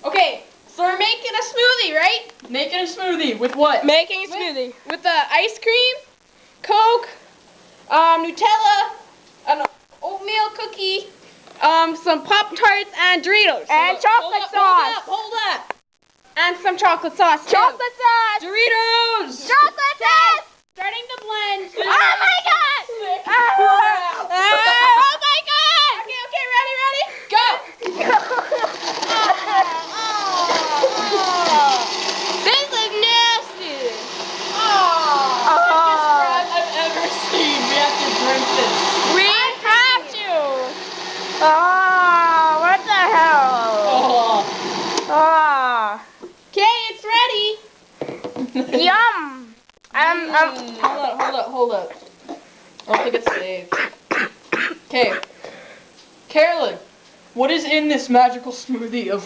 Okay, so we're making a smoothie, right? Making a smoothie with what? Making a smoothie with ice cream, Coke, Nutella, an oatmeal cookie, some Pop-Tarts and Doritos. And chocolate sauce. Hold up. And some chocolate sauce too. Chocolate sauce. Doritos. Chocolate sauce. Starting to blend. Oh my god. Oh my god. Okay, ready? Go. This is nasty. Biggest crab I've ever seen. We have to drink this. We have to. Oh, what the hell? Oh. Oh. Okay, it's ready. Yum. Hold up. I don't think it's saved. Okay. Carolyn, what is in this magical smoothie of